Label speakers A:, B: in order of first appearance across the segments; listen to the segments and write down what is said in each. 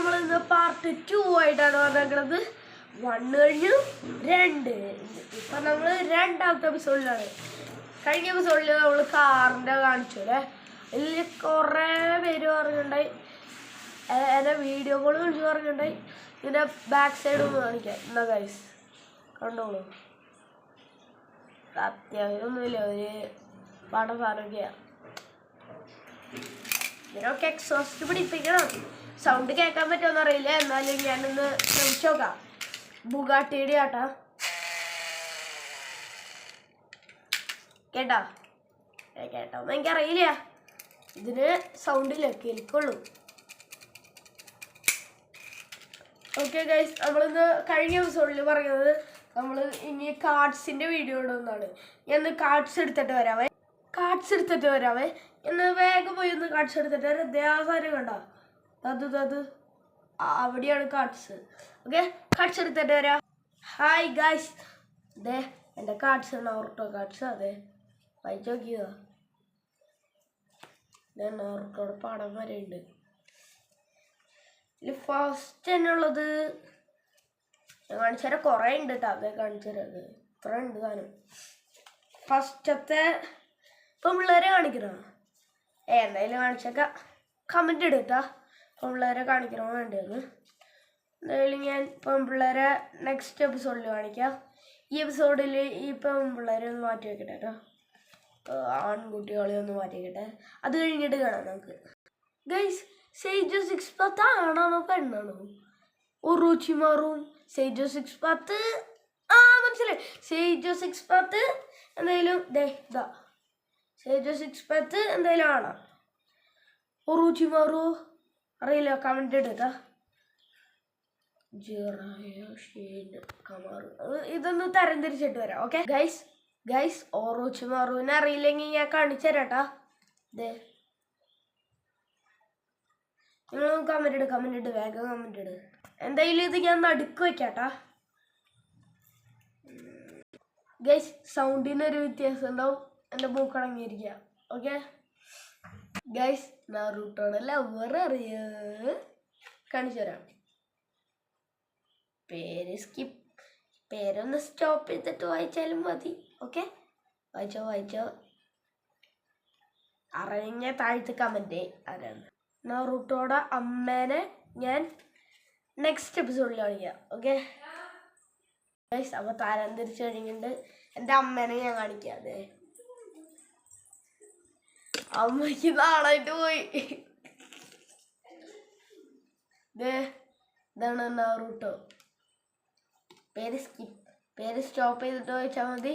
A: നമ്മൾ ഇന്ന് പാർട്ട് 2 ആയിട്ടാണ് വന്നേക്കുന്നത്. 1 കഴിഞ്ഞു 2. ഇപ്പം നമ്മൾ രണ്ടാമത്തെ എപ്പിസോഡിലാണ്. കഴിഞ്ഞ എപ്പിസോഡിൽ നമ്മൾ കാറിൻ്റെ കാണിച്ചു അല്ലേ. ഇതിൽ കുറേ പേര് പറഞ്ഞിട്ടുണ്ടായി, എൻ്റെ വീഡിയോ കോൾ വിളിച്ച് പറഞ്ഞിട്ടുണ്ടായി ഇതിൻ്റെ ബാക്ക് സൈഡ് ഒന്ന് കാണിക്കാം. എന്നാ ഗൈസ് കണ്ടോളൂ. അത്യാവശ്യമൊന്നുമില്ല, ഒരു പടം സാധനമൊക്കെയാണ്. ഇതിനൊക്കെ എക്സോസ്റ്റ് പിടിപ്പിക്കണം. സൗണ്ട് കേൾക്കാൻ പറ്റുമെന്ന് അറിയില്ല, എന്നാലും ഞാനൊന്ന് ശ്രമിച്ചു നോക്കാം. ബുഗാട്ടിയുടെ ആട്ടാ കേട്ടോ കേട്ടോന്ന് എനിക്കറിയില്ല. ഇതിന് സൗണ്ടില്ല, കേൾക്കുള്ളൂ. ഓക്കെ ഗൈസ്, നമ്മളിന്ന് കഴിഞ്ഞ എപ്പിസോഡിൽ പറയുന്നത് നമ്മൾ ഇനി കാർഡ്സിൻ്റെ വീഡിയോ ഇടുന്നതാണ്. ഞാൻ കാർഡ്സ് എടുത്തിട്ട് വരാവേ. എന്ന് വേഗം പോയി ഒന്ന് കാർഡ്സ് എടുത്തിട്ട് വരാം. ദേവസാരം കണ്ടോ, അത് അവിടെയാണ് കാർഡ്സ്. ഓക്കെ, കാർഡ്സ് എടുത്തിട്ട് വരാം. ഹായ് ഗൈസ്, അതെ എൻ്റെ കാർഡ്സ് ആണ്, ഓർട്ടോ കാർഡ്സ്. അതെ വായിച്ചു നോക്കിയതാ. ഓർട്ടോയുടെ പടം വരെ ഉണ്ട്. ഇതിൽ ഫസ്റ്റ് തന്നെ ഉള്ളത് ഞാൻ കാണിച്ചു തരാം. കുറേ ഉണ്ട് കേട്ടോ, അതെ കാണിച്ചു തരാം. അത് ഇത്ര ഉണ്ട് താനും. ഫസ്റ്റത്തെ ഇപ്പം പിള്ളേരെ കാണിക്കണോ? എന്തായാലും കാണിച്ചേക്കാം. കമൻറ്റ് ഇടുട്ടാ പിള്ളേരെ കാണിക്കണോ വേണ്ടത്. എന്തായാലും ഞാൻ പിള്ളേരെ നെക്സ്റ്റ് എപ്പിസോഡിൽ കാണിക്കാം. ഈ എപ്പിസോഡിൽ ഈ പിള്ളേരെ ഒന്ന് മാറ്റി വെക്കട്ടെ കേട്ടോ, ആൺകുട്ടികളെ ഒന്ന് മാറ്റി വെക്കട്ടെ. അത് കഴിഞ്ഞിട്ട് കാണാം നമുക്ക്. ഗൈസ്, സെയ്ജോ 610 ആണാണോ പെണ്ണാണോ? ഒറൂച്ചിമാറും സെയ്ജോ 610. മനസ്സിലായി, സെയ്ജോ 610 എന്തായാലും ഇതാ സെയ്ജോ 610 എന്തായാലും ആണോ? ഒറൂച്ചിമാറോ അറിയില്ല, കമൻറ്റ് ഇടുക. ഇതൊന്ന് തരംതിരിച്ചിട്ട് വരാം. ഓക്കെ ഗൈസ് ഓറോച്ചിമാറുവിനെ അറിയില്ലെങ്കിൽ ഞാൻ കാണിച്ചു തരാട്ടാ. ഇതേ നിങ്ങളൊന്ന് കമൻറ്റ് ഇട് വേഗം കമൻറ്റ് ഇട്. എന്തായാലും ഇത് ഞാൻ നടുക്ക് വയ്ക്കാട്ടാ. ഗൈസ്, സൗണ്ടിനൊരു വ്യത്യാസം ഉണ്ടാവും, എൻ്റെ മൂക്കടങ്ങിയിരിക്കുക. ഓക്കെ ഗൈസ്, നാറൂട്ടോടെ ലവർ അറിയോ? കാണിച്ചു തരാം. പേരൊന്ന് സ്റ്റോപ്പ് ചെയ്തിട്ട് വായിച്ചാലും മതി. ഓക്കെ, വായിച്ചോ. അറിഞ്ഞ താഴത്ത് കമൻറ്റ് ആരാണ്. നാറൂട്ടോടെ അമ്മേനെ ഞാൻ നെക്സ്റ്റ് എപ്പിസോഡിൽ കാണിക്കാം. ഓക്കെ ഗൈസ്, അപ്പോൾ താരം തിരിച്ചു കഴിഞ്ഞിട്ട് എൻ്റെ അമ്മേനെ ഞാൻ കാണിക്കാം. അതെ അമ്മയ്ക്ക് നാളായിട്ട് പോയി. ഇതാണ് നാറൂട്ടോ. പേര് സ്റ്റോപ്പ് ചെയ്തിട്ട് വായിച്ചാൽ മതി.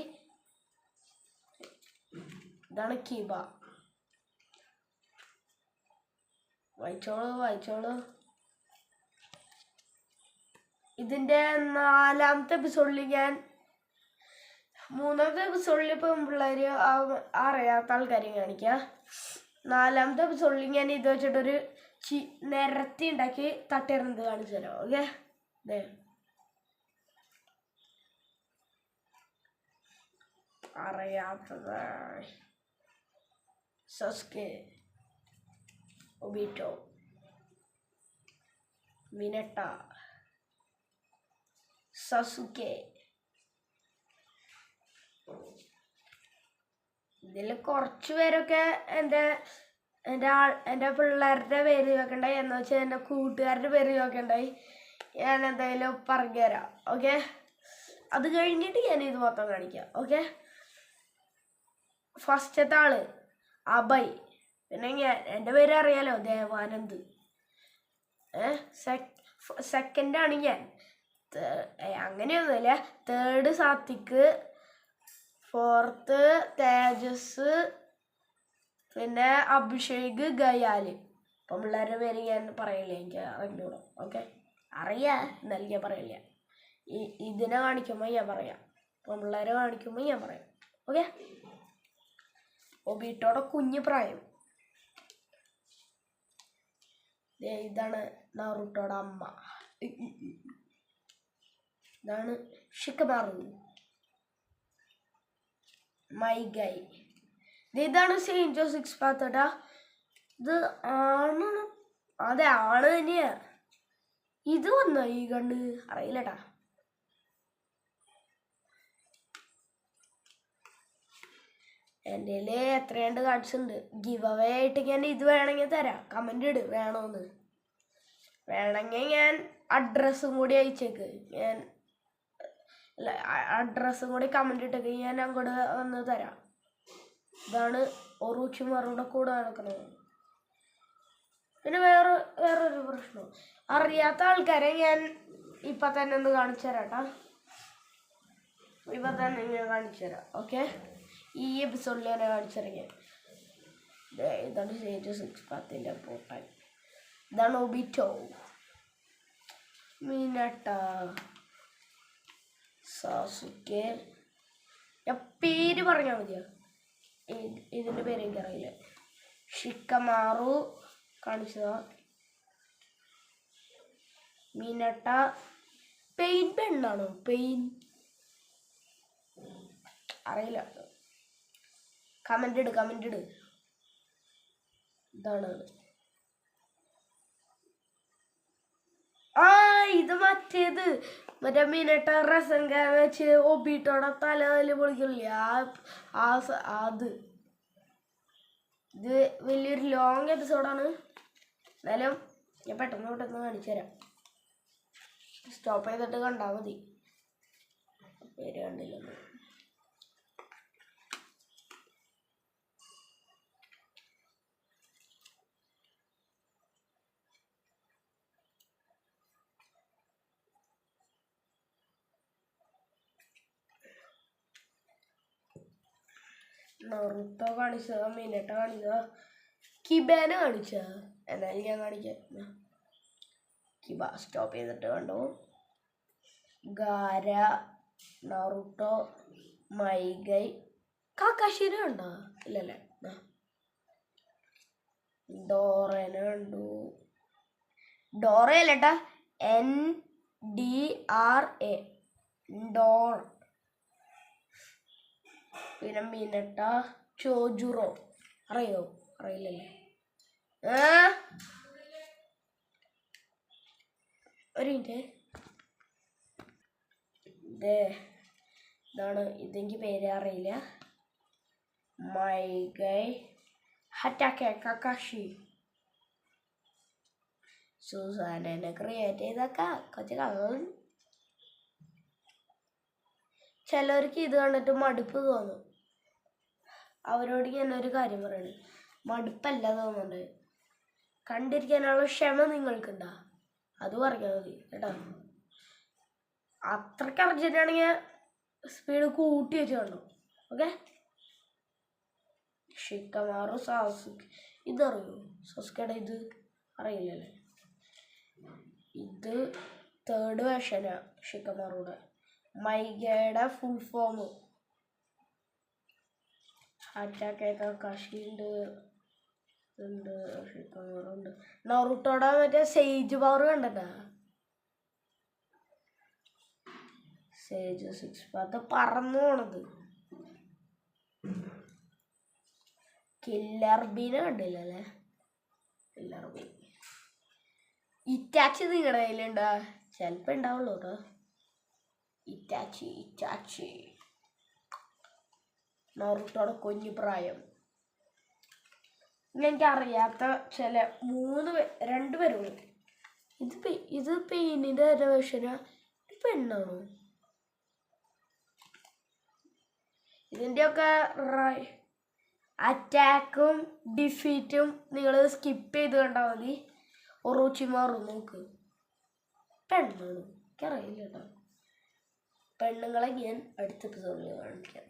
A: ഇതാണ് കീബ. വായിച്ചോളൂ. ഇതിൻ്റെ 4ാമത്തെ എപ്പിസോഡിൽ മൂന്നാമത്തെ എപ്പിസോഡിൽ ഇപ്പം പിള്ളേർ അറിയാത്ത ആൾക്കാരെ കാണിക്കാം. 4ാമത്തെ എപ്പിസോഡിൽ ഞാൻ ഇത് വെച്ചിട്ടൊരു നിരത്തി ഉണ്ടാക്കി തട്ടിയിരുന്നത് കാണിച്ചു തരാം. ഓക്കെ, അതെ അറിയാത്തത് സസ്കെ, ഒബീറ്റോ, മിനട്ട, സസുക്കെ. ഇതിൽ കുറച്ച് പേരൊക്കെ എൻ്റെ പിള്ളേരുടെ പേര് ചോദിക്കണ്ടായി, എന്ന് വെച്ചാൽ എൻ്റെ കൂട്ടുകാരുടെ പേര് ചോദിക്കണ്ടായി. ഞാൻ എന്തായാലും പറഞ്ഞു തരാം. ഓക്കെ, അത് കഴിഞ്ഞിട്ട് ഞാൻ ഇത് മൊത്തം കാണിക്കാം. ഓക്കെ, ഫസ്റ്റത്തെ ആള് അഭയ്. പിന്നെ എൻ്റെ പേര് അറിയാലോ, ദേവാനന്ദ്. സെക്കൻഡാണ് ഞാൻ. അങ്ങനെയൊന്നുമില്ല. 3rd സാത്വിക്, 4th തേജസ്, പിന്നെ അഭിഷേക്, ഗയാല്. അപ്പം പിള്ളേരുടെ പേര് ഞാൻ പറയില്ല, എനിക്ക് അറിഞ്ഞൂടാ. ഓക്കെ, അറിയാം എന്നാലും ഞാൻ പറയില്ല. ഇതിനെ കാണിക്കുമ്പോൾ ഞാൻ പറയാം, അപ്പം പിള്ളേരെ കാണിക്കുമ്പോൾ ഞാൻ പറയാം. ഓക്കെ, ഒബീട്ടോടെ കുഞ്ഞു പ്രായം. ഇതാണ് നാറൂട്ടോടെ അമ്മ. ഇതാണ് ഷിക്കമാറു, മൈ ഗൈ. ഇതാണ് സെയ്ജോ 610. ഇത് ആണ്, അതെ ആണ് തന്നെയാ. ഇത് വന്നോ ഈ കണ്ണ് അറിയില്ലട്ടാ. എൻ്റെ എത്രയാണ്ട് കാണിച്ചിട്ടുണ്ട്. ഗിവ് അവേ ആയിട്ട് ഞാൻ ഇത് വേണമെങ്കിൽ തരാം. കമൻ്റ് ഇട് വേണോന്ന്. വേണമെങ്കിൽ ഞാൻ അഡ്രസ്സും കൂടി അയച്ചേക്ക്. ഞാൻ അഡ്രസ്സും കൂടി കമൻ്റ് ഇട്ടേക്ക്. ഞാൻ അങ്ങോട്ട് വന്ന് തരാം. ഇതാണ് ഒറൂച്ചിമാരുടെ കൂടെ നടക്കുന്നത്. പിന്നെ വേറൊരു പ്രശ്നം, അറിയാത്ത ആൾക്കാരെ ഞാൻ ഇപ്പം തന്നെ ഒന്ന് കാണിച്ചു തരാം കേട്ടോ. ഇപ്പം തന്നെ ഞാൻ കാണിച്ചു തരാം. ഓക്കെ, ഈ എപ്പിസോഡിൽ ഞാൻ കാണിച്ചു തരാം. ഇതാണ് സ്റ്റേജ് 6 പോട്ടാൻ. ഇതാണ് ഒബിറ്റോ, മിനട്ട, സാസുക്കെ. ഞാൻ പേര് പറഞ്ഞാൽ മതിയോ? ഇതിൻ്റെ പേര് എനിക്കറിയില്ല. ഷിക്കമാറു കാണിച്ചതാ. മിനട്ട. പെയിൻ പെണ്ണാണോ? പെയിൻ അറിയില്ല. കമൻ്റ് ഇട്. ഇതാണ് ഇത് മറ്റേത്. മറ്റേ മിനട്ട റസങ്ക വെച്ച് ഒബിട്ടോടെ തലയിൽ പൊളിക്കില്ല. അത് ഇത് വലിയൊരു ലോങ് എപ്പിസോഡാണ്. എന്നാലും ഞാൻ പെട്ടെന്ന് കാണിച്ചു തരാം. സ്റ്റോപ്പ് ചെയ്തിട്ട് കണ്ടാൽ മതി. പേര് കണ്ടില്ല. നറുട്ടോ കാണിച്ചതാ, മിനട്ട കാണിച്ചതാ, കിബാന കാണിച്ചതാ. എന്നാലും ഞാൻ കാണിക്കാം. കിബ സ്റ്റോപ്പ് ചെയ്തിട്ട് കണ്ടു. ഗാര, നറുട്ടോ, മൈഗൈ, കാക്കാശിനെ കണ്ടോ? ഇല്ലല്ലേ. ഡോറേനെ കണ്ടു. ഡോറയല്ലേട്ടാ, NDRA, ഡോർ. പിന്നെ മിനട്ട, ചോജുറോ അറിയില്ലല്ലേ. ഒരു മിനിറ്റ്. ഇതാണ്. ഇതെനിക്ക് പേര് അറിയില്ല. മൈഗൈ, ഹറ്റാക്കെ, കക്കാഷി, സുസാനെ ക്രിയേറ്റ് ചെയ്തൊക്കെ കുറച്ച് കളർ. ചിലവർക്ക് ഇത് കണ്ടിട്ട് മടുപ്പ് തോന്നും. അവരോട് ഞാൻ ഒരു കാര്യം പറയണേ, മടുപ്പല്ല തോന്നുന്നുണ്ട്. കണ്ടിരിക്കാനുള്ള ക്ഷമ നിങ്ങൾക്കുണ്ടാ, അത് പറഞ്ഞാൽ മതി കേട്ടോ. അത്രയ്ക്ക് അർജൻറ്റാണെങ്കിൽ സ്പീഡ് കൂട്ടി വെച്ച് കണ്ടു. ഓക്കെ. ഷിക്കമാറു, സാസുക്കെ. ഇതറിയോ? സസ്കയുടെ ഇത് അറിയില്ലല്ലേ. ഇത് 3rd വേർഷനാ ഷിക്കമാറുടെ. മൈഗയുടെ full form. അറ്റാക്കൊക്കെ കഷിയുണ്ട്, ഷിക്കമാറുണ്ട്. നറുട്ടോടെ മറ്റേ സേജ് പവർ കണ്ടട്ടാ. സ്റ്റേജ് 6 പറന്നു പോണത്. കില്ലർ ബീനെ കണ്ടില്ലല്ലേ. Killer bean. ഇറ്റാച്ചി നിങ്ങളുടെ കയ്യിലുണ്ടാ? ചിലപ്പോൾ ഉണ്ടാവുള്ളൂ കേട്ടോ. ഇറ്റാച്ചി നറുട്ടോടെ കുഞ്ഞു പ്രായം. എനിക്കറിയാത്ത ചില 2 പേരുള്ളൂ. ഇത് പെയിനിൻ്റെ വേർഷനാ. ഇത് പെണ്ണാണോ? ഇതിൻ്റെയൊക്കെ അറ്റാക്കും ഡിഫീറ്റും നിങ്ങൾ സ്കിപ്പ് ചെയ്ത് കണ്ടാൽ മതി. ഒറൂച്ചിമാറും നോക്ക്. പെണ്ണാണോ? എനിക്കറിയില്ല കേട്ടോ. പെണ്ണുങ്ങളെ ഞാൻ അടുത്ത എപ്പിസോഡിൽ കാണിക്കാം.